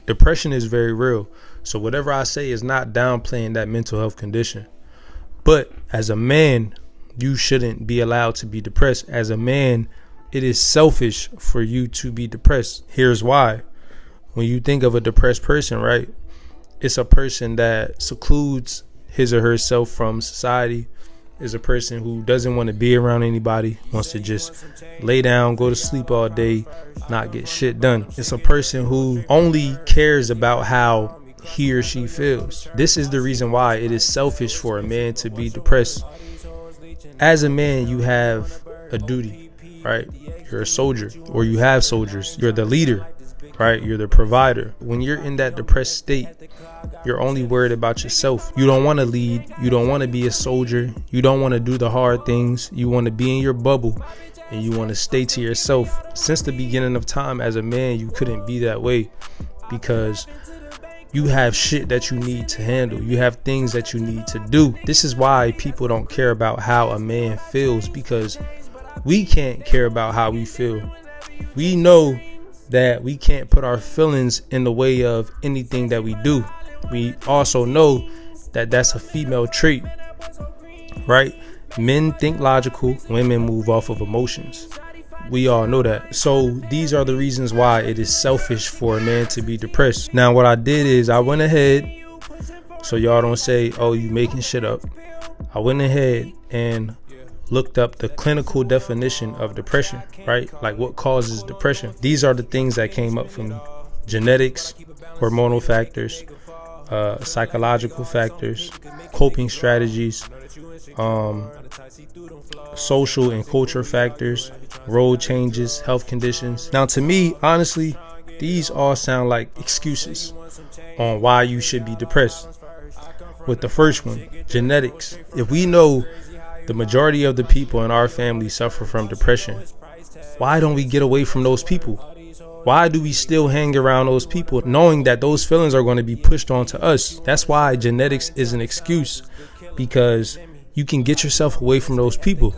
Depression is very real. So whatever I say is not downplaying that mental health condition. But as a man, you shouldn't be allowed to be depressed. As a man, it is selfish for you to be depressed. Here's why. When you think of a depressed person, right, it's a person that secludes his or herself from society, is a person who doesn't want to be around anybody, wants to just lay down, go to sleep all day, not get shit done. It's a person who only cares about how he or she feels. This is the reason why it is selfish for a man to be depressed. As a man, you have a duty, right? You're a soldier, or you have soldiers. You're the leader, right? You're the provider. When you're in that depressed state, you're only worried about yourself. You don't want to lead. You don't want to be a soldier. You don't want to do the hard things. You want to be in your bubble and you want to stay to yourself. Since the beginning of time, as a man, you couldn't be that way because you have shit that you need to handle. You have things that you need to do. This is why people don't care about how a man feels, because we can't care about how we feel. We know that we can't put our feelings in the way of anything that we do. We also know that that's a female trait, right? Men think logical, women move off of emotions. We all know that. So these are the reasons why it is selfish for a man to be depressed. Now, what I did is I went ahead, so y'all don't say, oh, you making shit up. I went ahead and looked up the clinical definition of depression, right? Like what causes depression. These are the things that came up for me: genetics, hormonal factors, psychological factors, coping strategies, social and culture factors, role changes, health conditions. Now, to me, honestly, these all sound like excuses on why you should be depressed. With the first one, genetics. If we know the majority of the people in our family suffer from depression, why don't we get away from those people? Why do we still hang around those people knowing that those feelings are going to be pushed onto us? That's why genetics is an excuse, because you can get yourself away from those people.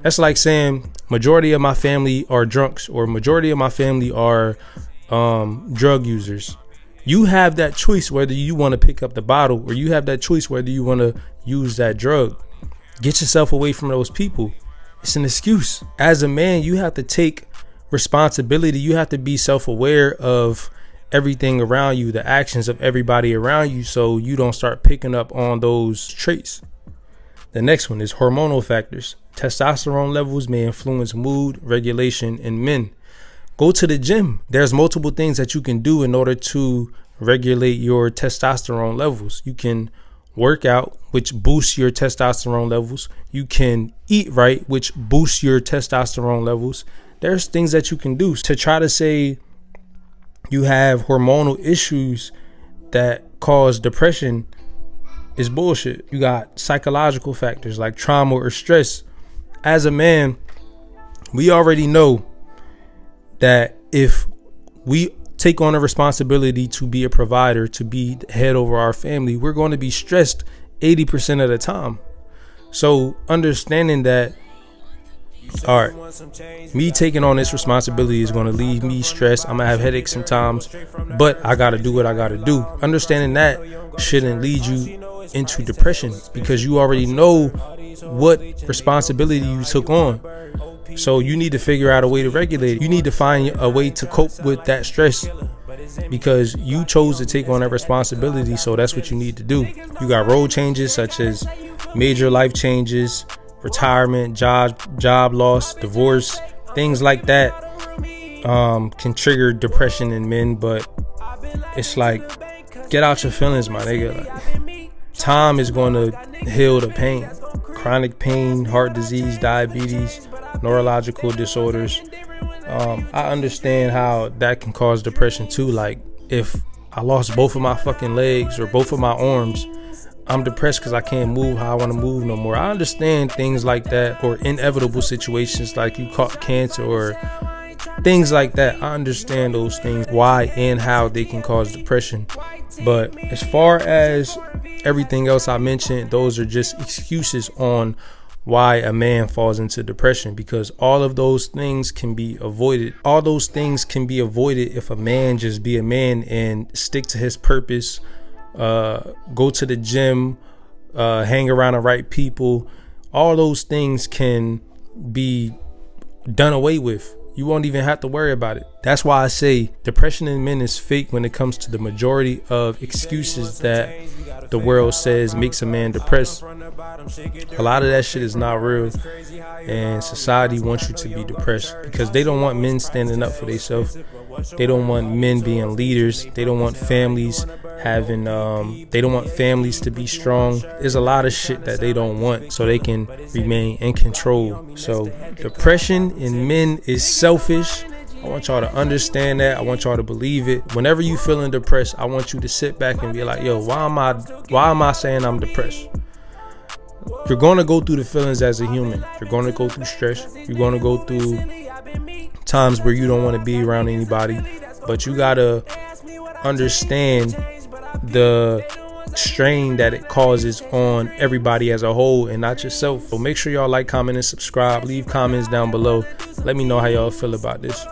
That's like saying majority of my family are drunks, or majority of my family are drug users. You have that choice whether you want to pick up the bottle, or you have that choice whether you want to use that drug. Get yourself away from those people. It's an excuse. As a man, you have to take responsibility. You have to be self-aware of everything around you, the actions of everybody around you, so you don't start picking up on those traits. The next one is hormonal factors. Testosterone levels may influence mood regulation in men. Go to the gym. There's multiple things that you can do in order to regulate your testosterone levels. You can work out, which boosts your testosterone levels. You can eat right, which boosts your testosterone levels. There's things that you can do. To try to say you have hormonal issues that cause depression is bullshit. You got psychological factors like trauma or stress. As a man, we already know that if we take on a responsibility to be a provider, to be head over our family, we're going to be stressed 80% of the time. So understanding that, all right, me taking on this responsibility is going to leave me stressed. I'm going to have headaches sometimes, but I got to do what I got to do. Understanding that shouldn't lead you into depression, because you already know what responsibility you took on. So you need to figure out a way to regulate it. You need to find a way to cope with that stress, because you chose to take on that responsibility. So that's what you need to do. You got role changes such as major life changes, retirement, job loss, divorce, things like that can trigger depression in men. But it's like, get out your feelings, my nigga. Like, time is going to heal the pain. Chronic pain, heart disease, diabetes, neurological disorders. I understand how that can cause depression too. Like, if I lost both of my fucking legs or both of my arms, I'm depressed because I can't move how I want to move no more. I understand things like that, or inevitable situations like you caught cancer or things like that. I understand those things, why and how they can cause depression. But as far as everything else I mentioned, those are just excuses on why a man falls into depression, because all of those things can be avoided. All those things can be avoided if a man just be a man and stick to his purpose, go to the gym, hang around the right people. All those things can be done away with. You won't even have to worry about it. That's why I say depression in men is fake when it comes to the majority of excuses that the world says makes a man depressed. A lot of that shit is not real, and society wants you to be depressed because they don't want men standing up for themselves. They don't want men being leaders. They don't want families having they don't want families to be strong. There's a lot of shit that they don't want so they can remain in control. So depression in men is selfish. I want y'all to understand that. I want y'all to believe it. Whenever you feeling depressed, I want you to sit back and be like, yo, why am I saying I'm depressed? You're going to go through the feelings as a human. You're going to go through stress. You're going to go through times where you don't want to be around anybody, but you got to understand the strain that it causes on everybody as a whole and not yourself. So make sure y'all like, comment, and subscribe. Leave comments down below. Let me know how y'all feel about this.